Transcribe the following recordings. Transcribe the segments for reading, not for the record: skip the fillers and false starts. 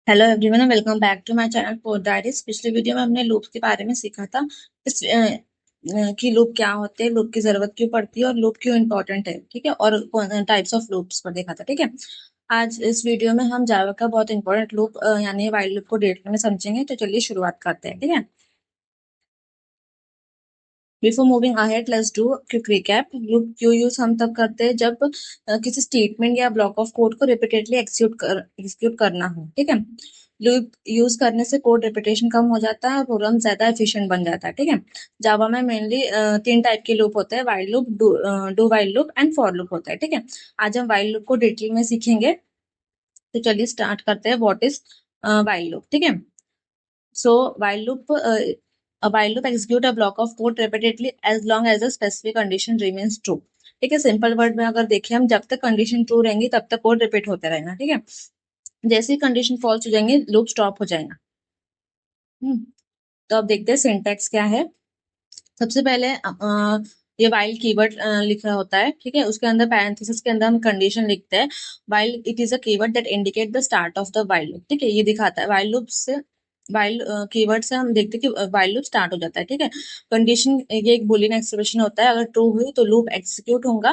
Hello everyone, welcome back to my channel code diaries. पिछले video में हमने loop के बारे में सीखा था। कि लूप क्या होते हैं, लूप की जरूरत क्यों पड़ती है और लूप क्यों इम्पोर्टेंट है। ठीक है, और टाइप्स ऑफ लूप्स पर देखा था। ठीक है, आज इस वीडियो में हम जावा का बहुत इंपॉर्टेंट लूप यानी व्हाइल लूप को डिटेल में समझेंगे। तो चलिए शुरुआत करते हैं। ठीक है, before moving ahead let's do quick recap. Loop क्यों यूज हम तब करते हैं जब किसी स्टेटमेंट या ब्लॉक ऑफ कोड को रिपीटेडली एग्जीक्यूट करना हो। ठीक है, लूप यूज करने से कोड रिपीटेशन कम हो जाता है और प्रोग्राम ज्यादा एफिशिएंट बन जाता है। ठीक है, जावा में मेनली तीन टाइप के लूप होते हैं, while loop, do while loop and for loop होता है। ठीक है, आज हम व्हाइल लूप को डिटेल में सीखेंगे। तो चलिए स्टार्ट करते हैं। What is while loop? ठीक है, so while loop execute a block of code repeatedly as long as the specific condition remains true। ठीक है, सिंपल वर्ड में अगर देखें हम, जब तक कंडीशन ट्रू रहेंगी तब तक कोड रिपीट होते रहेगा। ठीक है, जैसे ही कंडीशन फॉल्स हो जाएंगे लूप स्टॉप हो जाएगा। हम्म तो अब देखते हैं सिंटैक्स क्या है। सबसे पहले ये while कीवर्ड लिखा होता है। ठीक है, उसके अंदर पैरेंथेसिस के अंदर हम कंडीशन लिखते हैं। while it is a keyword that indicate the start of the while loop. ठीक है, ये दिखाता है while लूप से, while कीवर्ड से हम देखते हैं कि while लूप स्टार्ट हो जाता है। ठीक है, कंडीशन ये एक बुलियन एक्सप्रेशन होता है। अगर ट्रू हुई तो लूप एग्जीक्यूट होगा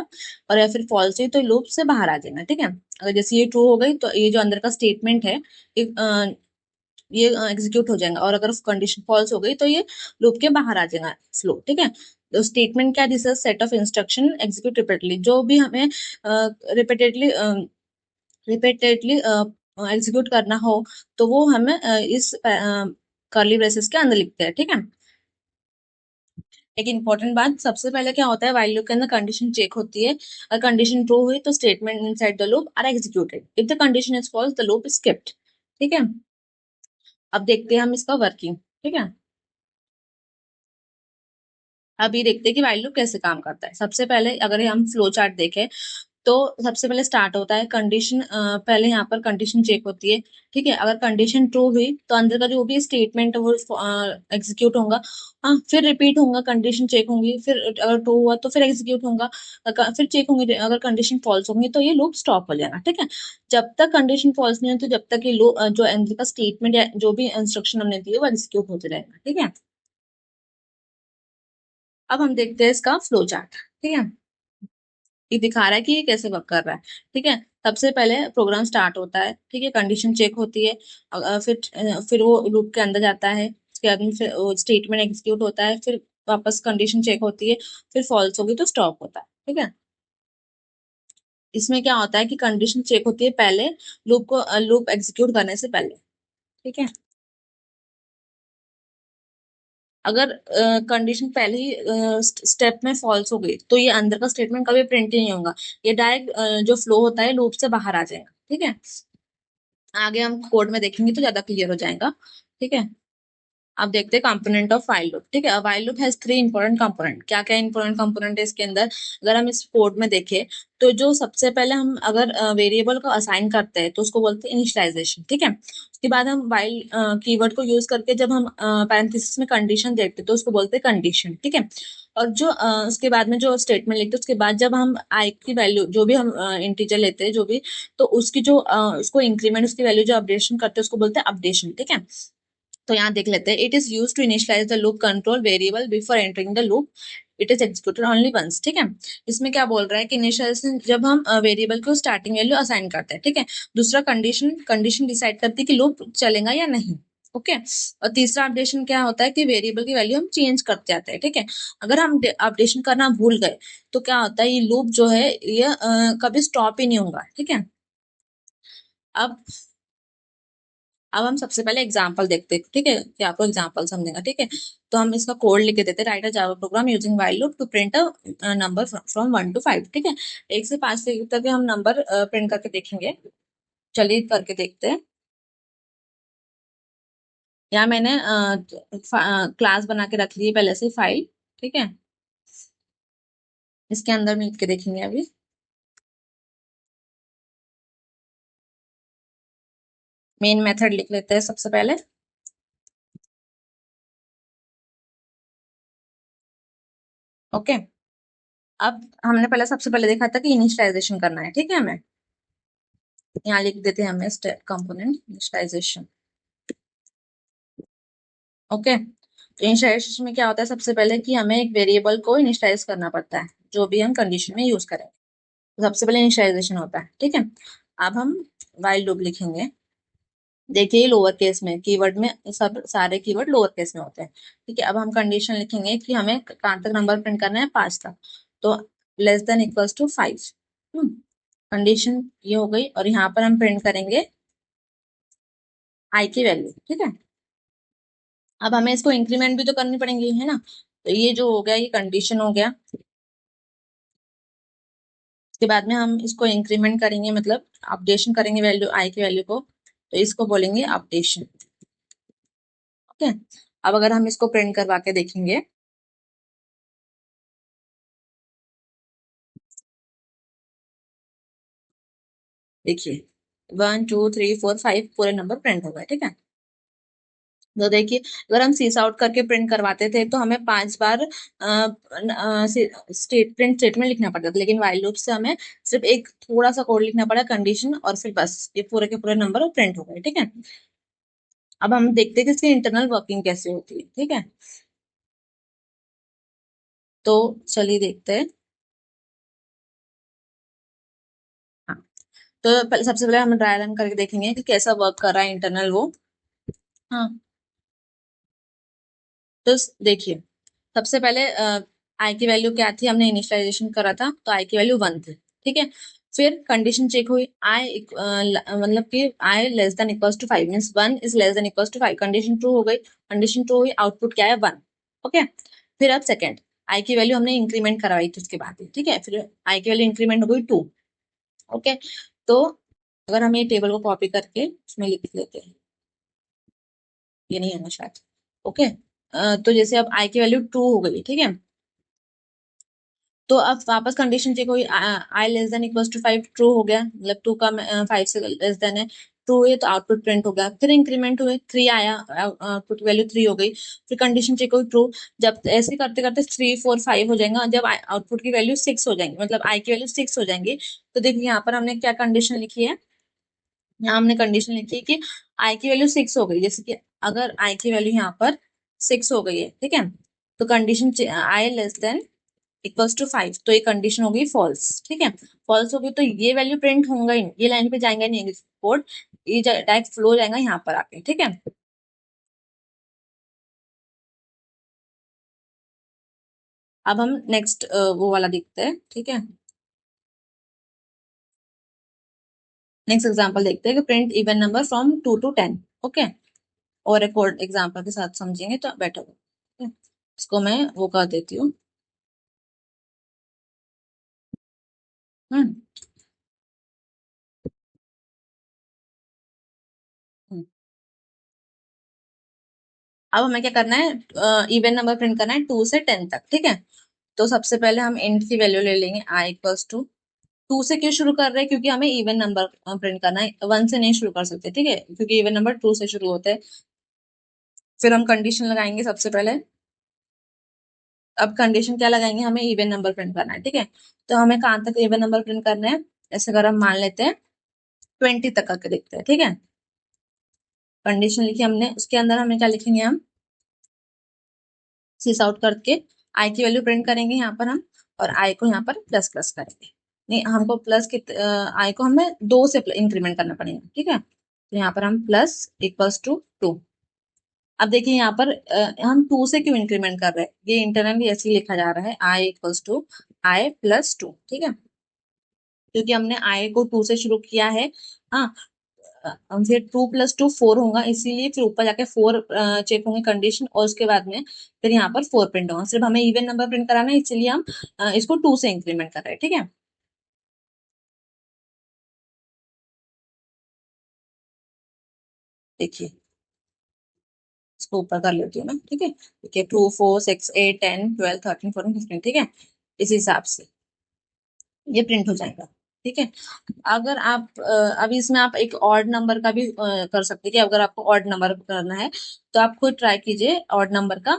और या फिर फॉल्स हुई तो लूप से बाहर आ जाएगा। ठीक है, अगर जैसे ये ट्रू हो गई तो ये जो अंदर का स्टेटमेंट है ये एग्जीक्यूट हो जाएगा, और अगर कंडीशन फॉल्स हो गई तो ये लूप के बाहर आ जाएगा फ्लो। ठीक है, तो स्टेटमेंट क्या, this set of instruction execute repeatedly, जो भी हमें रिपीटेडली रिपीटेडली एग्जीक्यूट करना हो तो वो हमें इस कर्ली ब्रेसेस के अंदर लिखते हैं। ठीक है, एक इंपॉर्टेंट बात, सबसे पहले क्या होता है, व्हाइल लूप के अंदर कंडीशन चेक होती है। अगर कंडीशन ट्रू हुई तो statement inside the loop are executed. If the condition is false the loop is skipped. ठीक है, अब देखते हैं हम इसका वर्किंग। ठीक है, अभी देखते हैं कि व्हाइल लूप कैसे काम करता है। सबसे पहले अगर हम फ्लो चार्ट देखें तो सबसे पहले स्टार्ट होता है कंडीशन, पहले यहाँ पर कंडीशन चेक होती है। ठीक है, अगर कंडीशन ट्रू हुई तो अंदर का जो भी स्टेटमेंट है वो एग्जीक्यूट होगा। हाँ, फिर रिपीट होगा, कंडीशन चेक होंगी, फिर अगर ट्रू हुआ तो फिर एग्जीक्यूट होगा, फिर चेक होंगे। अगर कंडीशन फॉल्स होंगी तो ये लूप स्टॉप हो जाएगा। ठीक है, जब तक कंडीशन फॉल्स नहीं होती जब तक ये लूप जो अंदर का स्टेटमेंट या जो भी इंस्ट्रक्शन हमने दी है वो एग्जीक्यूट होते रहेगा। ठीक है, अब हम देखते हैं इसका फ्लो चार्ट। ठीक है, ये दिखा रहा है कि ये कैसे वर्क कर रहा है। ठीक है, सबसे पहले प्रोग्राम स्टार्ट होता है। ठीक है, कंडीशन चेक होती है, फिर वो लूप के अंदर जाता है, उसके बाद में फिर स्टेटमेंट एग्जीक्यूट होता है, फिर वापस कंडीशन चेक होती है, फिर फॉल्स होगी तो स्टॉप होता है। ठीक है, इसमें क्या होता है कि कंडीशन चेक होती है पहले, लूप एग्जीक्यूट करने से पहले। ठीक है, अगर कंडीशन पहले ही स्टेप में फॉल्स हो गई तो ये अंदर का स्टेटमेंट कभी प्रिंट ही नहीं होगा, ये डायरेक्ट जो फ्लो होता है लूप से बाहर आ जाएगा। ठीक है, आगे हम कोड में देखेंगे तो ज्यादा क्लियर हो जाएगा। ठीक है, अब देखते हैं कंपोनेंट ऑफ व्हाइल लूप। ठीक है, while loop has three important component. क्या क्या इंपॉर्टेंट कंपोनेंट है इसके अंदर, अगर हम इस कोड में देखें तो जो सबसे पहले हम अगर वेरिएबल को असाइन करते हैं तो उसको बोलते हैं इनिशियलाइजेशन। ठीक है, उसके बाद हम व्हाइल कीवर्ड को यूज करके जब हम पैरेंथेसिस में कंडीशन देखते हैं तो उसको बोलते हैं कंडीशन। ठीक है, और जो उसके बाद में जो स्टेटमेंट लिखते हैं उसके बाद जब हम आई की वैल्यू जो भी हम इंटीजर लेते हैं जो भी, तो उसकी जो उसको इंक्रीमेंट उसकी वैल्यू जो अपडेशन करते हैं उसको बोलते हैं अपडेशन। ठीक है, तो यहाँ देख लेते हैं, it is use to initialise the loop control variable before entering the loop, it is executed only once. ठीक है, इसमें क्या बोल रहा है कि इनिशियलाइजेशन जब हम वेरिएबल को स्टार्टिंग वैल्यू असाइन करते हैं। ठीक है, दूसरा कंडीशन कंडीशन डिसाइड करती है कि लूप चलेगा या नहीं। ओके, और तीसरा अपडेशन क्या होता है कि वेरिएबल की वैल्यू हम चेंज करते जाते हैं। ठीक है, अगर हम अपडेशन करना भूल गए तो क्या होता है, ये लूप जो है ये कभी स्टॉप ही नहीं होगा। ठीक है, अब अब हम सबसे पहले एग्जाम्पल देखते हैं। ठीक है, कि आपको एग्जाम्पल समझेगा। ठीक है, तो हम इसका कोड लिख के देते हैं, write a Java program using while loop to print a number from 1 to 5। ठीक है, 1 से 5 तक हम नंबर प्रिंट करके देखेंगे। चलिए करके देखते हैं। यहाँ मैंने क्लास बना के रख ली है पहले से फाइल। ठीक है, इसके अंदर में लिख के देखेंगे अभी। मेन मेथड लिख लेते हैं सबसे पहले। ओके, अब हमने पहले सबसे पहले देखा था कि इनिशियलाइजेशन करना है। ठीक है, हमें यहाँ लिख देते हैं हमें स्टेप कंपोनेंट इनिशियलाइजेशन। ओके, तो इनिशियलाइजेशन में क्या होता है, सबसे पहले कि हमें एक वेरिएबल को इनिशियलाइज करना पड़ता है जो भी हम कंडीशन में यूज करें। तो सबसे पहले इनिशियलाइजेशन होता है, ठीक है। अब हम व्हाइल लूप लिखेंगे। देखिए लोअर केस में कीवर्ड में सब सारे कीवर्ड लोअर केस में होते हैं, ठीक है। अब हम कंडीशन लिखेंगे कि हमें कहाँ तक नंबर प्रिंट करना है, 5 तक। तो less than equals to 5। Condition ये हो गई, और यहाँ पर हम प्रिंट करेंगे आई की वैल्यू, ठीक है। अब हमें इसको इंक्रीमेंट भी तो करनी पड़ेंगी, है ना। तो ये जो हो गया ये कंडीशन हो गया। उसके बाद में हम इसको इंक्रीमेंट करेंगे, मतलब अपडेशन करेंगे वैल्यू आई की वैल्यू को, तो इसको बोलेंगे अपडेशन। ओके, अब अगर हम इसको प्रिंट करवा के देखेंगे, देखिए 1 2 3 4 5 पूरे नंबर प्रिंट हो गए, ठीक है। तो देखिए अगर हम सीस आउट करके प्रिंट करवाते थे तो हमें 5 बार स्टेटमेंट लिखना पड़ता था, लेकिन व्हाइल लूप से हमें सिर्फ एक थोड़ा सा कोड लिखना पड़ा, कंडीशन, और फिर बस ये पूरे के पूरे नंबर प्रिंट हो गए, ठीक है। अब हम देखते हैं कि इसकी इंटरनल वर्किंग कैसे होती है, ठीक है। तो चलिए देखते हैं। हाँ, तो सबसे पहले हम ट्रायल रन करके देखेंगे कि कैसा वर्क कर रहा है इंटरनल वो। हाँ, तो देखिए सबसे पहले आई की वैल्यू क्या थी, हमने इनिशियलाइजेशन करा था तो आई की वैल्यू 1 थी, ठीक है। फिर कंडीशन चेक हुई, आई मतलब कि I less than equals to 5 means 1 is less than equals to 5। Condition true हो गई, कंडीशन ट्रू हुई, आउटपुट क्या है 1। ओके, फिर अब सेकंड आई की वैल्यू हमने इंक्रीमेंट करवाई थी उसके बाद, ठीक है। फिर आई की वैल्यू इंक्रीमेंट हो गई 2। ओके, तो अगर हम ये टेबल को कॉपी करके उसमें लिख लेते हैं, ये नहीं है ना शायद। ओके, तो जैसे अब आई की वैल्यू 2 हो गई, ठीक है। तो अब वापस कंडीशन चेक हुई, I less than equals to 5 true हो गया, मतलब 2 का 5 से लेस देन है, ट्रू है तो आउटपुट प्रिंट हो गया। फिर इंक्रीमेंट हुए 3 आया, आउटपुट वैल्यू 3 हो गई। फिर कंडीशन चेक हुई ट्रू। जब ऐसे करते करते 3 4 5 हो जाएगा, जब आउटपुट की वैल्यू 6 हो जाएंगी, मतलब आई की वैल्यू 6 हो जाएंगी, तो देखिए यहाँ पर हमने क्या कंडीशन लिखी है, यहाँ हमने कंडीशन लिखी है कि आई की वैल्यू 6 हो गई। जैसे कि अगर आई की वैल्यू यहाँ पर 6 हो गई है, ठीक है, तो condition I less than equals to 5, तो ये कंडीशन हो गई फॉल्स, ठीक है। फॉल्स हो गई तो ये वैल्यू प्रिंट होगा ही नहीं, ये लाइन पे जाएंगे नहीं कोड, ये डायरेक्ट फ्लो जाएगा यहाँ पर आके, ठीक है। अब हम नेक्स्ट वो वाला देखते हैं, ठीक है। नेक्स्ट एग्जांपल देखते हैं कि print even number from 2 to 10। Okay, और एक और एग्जांपल के साथ समझेंगे तो बेटर होगा, ठीक है। इसको मैं वो कर देती हूँ। हम्म हम्म। अब हमें क्या करना है, इवन नंबर प्रिंट करना है 2 से 10 तक, ठीक है। तो सबसे पहले हम इंट की वैल्यू ले लेंगे आई इक्वल्स टू 2 से। क्यों शुरू कर रहे हैं, क्योंकि हमें इवन नंबर प्रिंट करना है, 1 से नहीं शुरू कर सकते, ठीक है, क्योंकि इवन नंबर 2 से शुरू होते हैं। फिर हम कंडीशन लगाएंगे सबसे पहले। अब कंडीशन क्या लगाएंगे, हमें इवन नंबर प्रिंट करना है, ठीक है। तो हमें कहाँ तक इवन नंबर प्रिंट करना है, जैसे अगर हम मान लेते हैं 20 तक करके देखते हैं, ठीक है। कंडीशन लिखी हमने, उसके अंदर हमें क्या लिखेंगे, हम सीस आउट करके आई की वैल्यू प्रिंट करेंगे यहाँ पर हम, और आई को यहाँ पर प्लस प्लस करेंगे। नहीं, हमको प्लस की आई को हमें 2 से इंक्रीमेंट करना पड़ेगा, ठीक है। तो यहाँ पर हम प्लस इक्वल्स टू 2। अब देखिए यहाँ पर हम 2 से क्यों इंक्रीमेंट कर रहे हैं, ये इंटरनली ऐसे ही लिखा जा रहा है, I equals to I plus 2, ठीक है, क्योंकि हमने आई को 2 से शुरू किया है। हाँ, फिर 2 + 2 4 होगा, इसीलिए फिर ऊपर जाके 4 चेक होंगे कंडीशन, और उसके बाद में फिर यहाँ पर 4 प्रिंट होगा। सिर्फ हमें इवन नंबर प्रिंट कराना है, इसलिए हम इसको 2 से इंक्रीमेंट कर रहे हैं, ठीक है। देखिए इसको ऊपर कर लेती हूँ मैं, ठीक है। देखिए 2 4 6 8 10 12 13 14 15, ठीक है। इस हिसाब से ये प्रिंट हो जाएगा। ठीक है। अगर आप अभी इसमें आप एक ऑड नंबर का भी कर सकते हैं कि अगर आपको ऑड नंबर करना है तो आप खुद ट्राई कीजिए ऑड नंबर का।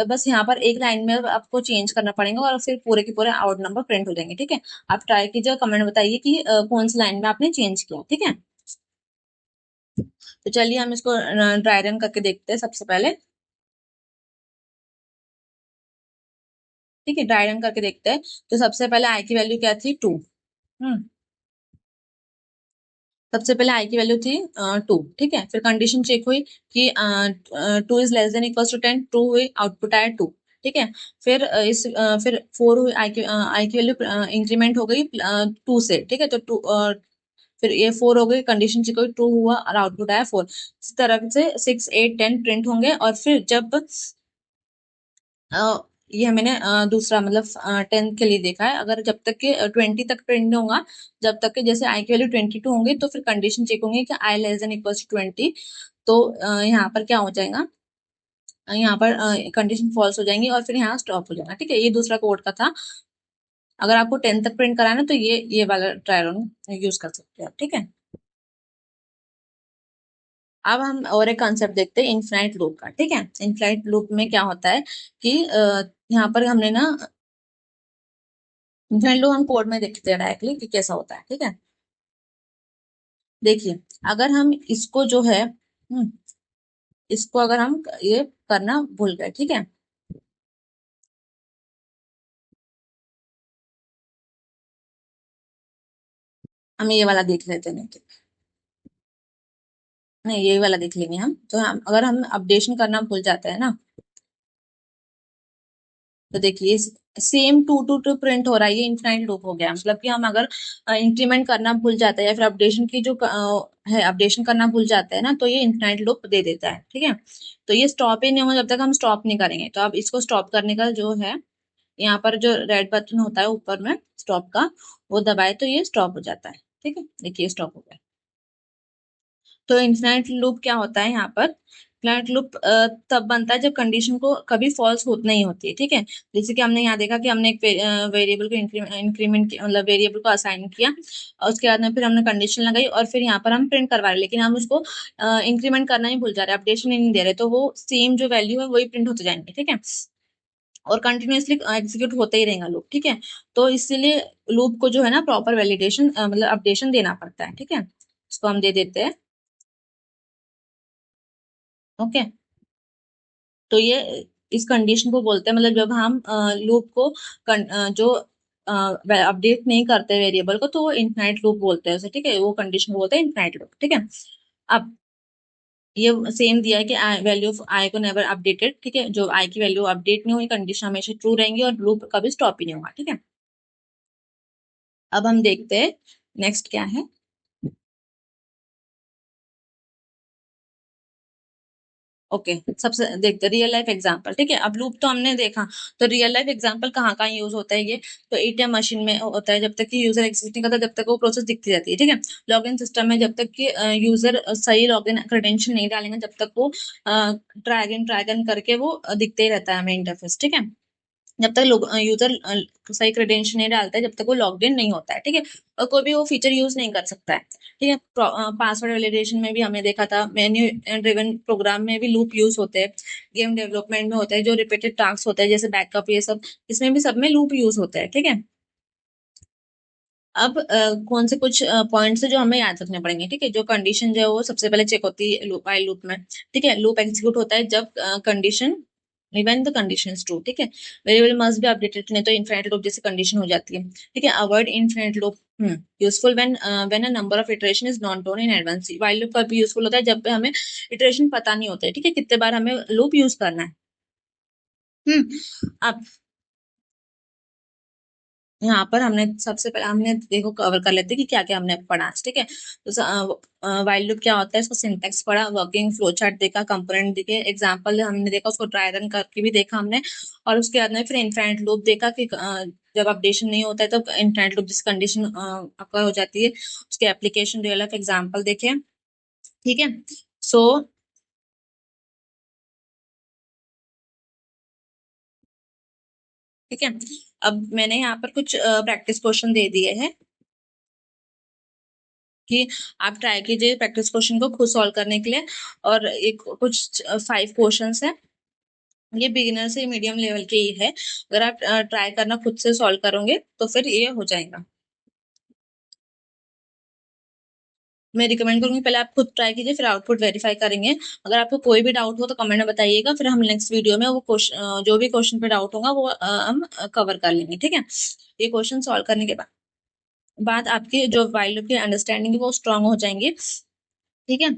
बस यहाँ पर एक लाइन में आपको चेंज करना पड़ेगा और फिर पूरे के पूरे ऑड नंबर प्रिंट हो जाएंगे। ठीक है, आप ट्राई कीजिए, कमेंट बताइए कि कौन सी लाइन में आपने चेंज किया। ठीक है, तो चलिए हम इसको ड्राई रन करके देखते हैं सबसे पहले। ठीक है, ड्राई रन करके देखते हैं। तो सबसे पहले आई की वैल्यू क्या थी, 2। हम्म, सबसे पहले आई की वैल्यू थी 2। ठीक है, फिर कंडीशन चेक हुई कि 2 < <10 टू हुई, आउटपुट आया 2। ठीक है, फिर फिर 4 हुई, आई की वैल्यू इंक्रीमेंट हो गई 2 से। ठीक है, तो 2, फिर ये 4 हो गई, कंडीशन चेक हुई 2 हुआ और आउटपुट आया 4। इस तरह से 6, 8, 10 प्रिंट होंगे। और फिर जब ये मैंने दूसरा मतलब 10 के लिए देखा है, अगर जब तक के 20 तक प्रिंट होगा, जब तक के जैसे आई की वैल्यू 22 होंगे तो फिर कंडीशन चेक होंगे कि I less than equals to 20। तो यहाँ पर क्या हो जाएगा, यहाँ पर कंडीशन फॉल्स हो जाएंगी और फिर यहाँ स्टॉप हो जाएगा। ठीक है, ये दूसरा कोड का था। अगर आपको 10 तक प्रिंट कराना है तो ये वाला ट्रायल यूज कर सकते हैं आप। ठीक है, अब हम और एक कंसेप्ट देखते हैं इनफाइनाइट लूप का। ठीक है, इनफाइनाइट लूप में क्या होता है कि यहाँ पर हमने ना इनफाइनाइट लूप हम कोड में देखते हैं डायरेक्टली कि कैसा होता है। ठीक है, देखिए, अगर हम इसको जो है इसको अगर हम ये करना भूल गए। ठीक है, हम ये वाला देख लेते हैं। नहीं नहीं, ये वाला देख लेंगे हम। तो हम अगर हम अपडेशन करना भूल जाते हैं ना, तो देखिए सेम 2 to 2 प्रिंट हो रहा है, ये इनफाइनाइट लूप हो गया। मतलब कि हम अगर इंक्रीमेंट करना भूल जाते हैं या फिर अपडेशन की जो है अपडेशन करना भूल जाते हैं ना, तो ये इनफाइनाइट लूप दे देता है। ठीक है, तो ये स्टॉप ही नहीं होगा जब तक हम स्टॉप नहीं करेंगे। तो अब इसको स्टॉप करने का जो है, यहाँ पर जो रेड बटन होता है ऊपर में स्टॉप का, वो दबाए तो ये स्टॉप हो जाता है। ठीक है, देखिए स्टॉप हो गया। तो इन्फिनाइट लूप क्या होता है यहाँ पर, इन्फिनाइट लूप तब बनता है जब कंडीशन को कभी फॉल्स होत नहीं होती है। ठीक है, जैसे कि हमने यहाँ देखा कि हमने एक वेरिएबल को इंक्रीमेंट मतलब वेरिएबल को असाइन किया और उसके बाद में फिर हमने कंडीशन लगाई और फिर यहाँ पर हम प्रिंट करवा रहे हैं, लेकिन हम उसको इंक्रीमेंट करना ही भूल जा रहे हैं, अपडेशन ही नहीं दे रहे, तो वो सेम जो वैल्यू है वही प्रिंट होते जाएंगे। ठीक है, और कंटिन्यूअसली एग्जीक्यूट होता ही रहेगा लूप। ठीक है, तो इसीलिए लूप को जो है ना प्रॉपर वैलिडेशन मतलब अपडेशन देना पड़ता है। ठीक है, इसको हम दे देते हैं। ओके, तो ये इस कंडीशन को बोलते हैं, मतलब जब हम लूप को जो अपडेट नहीं करते वेरिएबल को, तो वो इनफाइनाइट लूप बोलते हैं उसे। ठीक है, वो कंडीशन को बोलते हैं इनफाइनाइट लूप। ठीक है, अब ये सेम दिया है कि वैल्यू ऑफ आई को नेवर अपडेटेड। ठीक है, जो आई की वैल्यू अपडेट नहीं हुई, कंडीशन हमेशा ट्रू रहेंगी और लूप कभी स्टॉप ही नहीं होगा। ठीक है, अब हम देखते हैं नेक्स्ट क्या है। ओके, सबसे देखते रियल लाइफ एग्जांपल। ठीक है, अब लूप तो हमने देखा, तो रियल लाइफ एग्जांपल कहाँ कहाँ यूज होता है ये, तो एटीएम मशीन में होता है जब तक कि यूजर एग्जिस्ट नहीं करता, जब तक वो प्रोसेस दिखती रहती है। ठीक है, लॉगिन सिस्टम में जब तक कि यूजर सही लॉगिन क्रेडेंशियल नहीं डालेंगे, जब तक वो ड्रैगन करके वो दिखते ही रहता है हमें इंटरफेस। ठीक है, जब तक लोग यूजर सही क्रेडेंशियल नहीं डालता है, जब तक वो लॉग्ड इन नहीं होता है। ठीक है, और कोई भी वो फीचर यूज नहीं कर सकता है। ठीक है, पासवर्ड वैलिडेशन में भी हमने देखा था, मेन्यू ड्रिवन प्रोग्राम में भी लूप यूज होते हैं, गेम डेवलपमेंट में होता है, जो रिपीटेड टास्क होता है जैसे बैकअप, ये सब इसमें भी सब में लूप यूज होता है। ठीक है, अब कौन से कुछ पॉइंट्स है जो हमें याद रखने पड़ेंगे। ठीक है, जो कंडीशन जो है वो सबसे पहले चेक होती है लूप, वाइल लूप में। ठीक है, लूप एग्जीक्यूट होता है जब condition even the condition is true. ठीक है, वेरिएबल मस्ट बी अपडेटेड, नहीं तो इनफिनिट लूप जैसी कंडीशन हो जाती है। ठीक है, avoid infinite loop useful when a number of iteration is not known in advance. While loop कभी यूजफुल होता है जब हमें इटरेशन पता नहीं होता है। ठीक है, कितने बार हमें लूप यूज करना है। अब यहाँ पर हमने सबसे पहले हमने देखो कवर कर लेते हैं कि क्या क्या हमने पढ़ा। ठीक है, तो वाइल लूप क्या होता है, इसको सिंटैक्स पढ़ा, वर्किंग फ्लो चार्ट देखा, कंपोनेंट देखे, एग्जांपल हमने देखा, उसको ट्राई रन करके भी देखा हमने। और उसके बाद में फिर इनफाइनाइट लूप देखा कि जब अपडेशन नहीं होता है तो इनफाइनाइट लूप जिस कंडीशन अकर हो जाती है, उसके एप्लीकेशन रियल लाइफ एग्जाम्पल देखे। ठीक है, सो ठीक है, अब मैंने यहाँ पर कुछ प्रैक्टिस क्वेश्चन दे दिए हैं। कि आप ट्राई कीजिए प्रैक्टिस क्वेश्चन को खुद सॉल्व करने के लिए। और एक कुछ 5 क्वेश्चंस है, ये बिगिनर से मीडियम लेवल के ही है। अगर आप ट्राई करना खुद से सॉल्व करोगे तो फिर ये हो जाएगा। मैं रिकमेंड करूंगी पहले आप खुद ट्राई कीजिए, फिर आउटपुट वेरीफाई करेंगे। अगर आपको कोई भी डाउट हो तो कमेंट में बताइएगा, फिर हम नेक्स्ट वीडियो में वो क्वेश्चन, जो भी क्वेश्चन पे डाउट होगा वो हम कवर कर लेंगे, ठीक है। ये क्वेश्चन सॉल्व करने के बाद आपकी जो वाइल लूप की अंडरस्टैंडिंग है वो स्ट्रांग हो जाएंगे, ठीक है।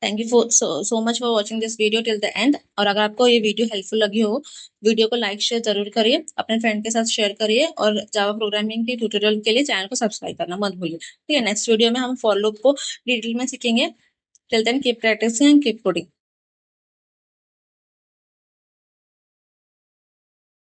Thank you for so much for watching this video till the end. और अगर आपको ये वीडियो हेल्पफुल लगी हो, वीडियो को लाइक शेयर जरूर करिए, अपने फ्रेंड के साथ शेयर करिए, और जावा प्रोग्रामिंग के ट्यूटोरियल के लिए चैनल को सब्सक्राइब करना मत भूलिए, ठीक है। नेक्स्ट वीडियो में हम फॉर लूप को डिटेल में सीखेंगे। Till then keep practising and keep coding.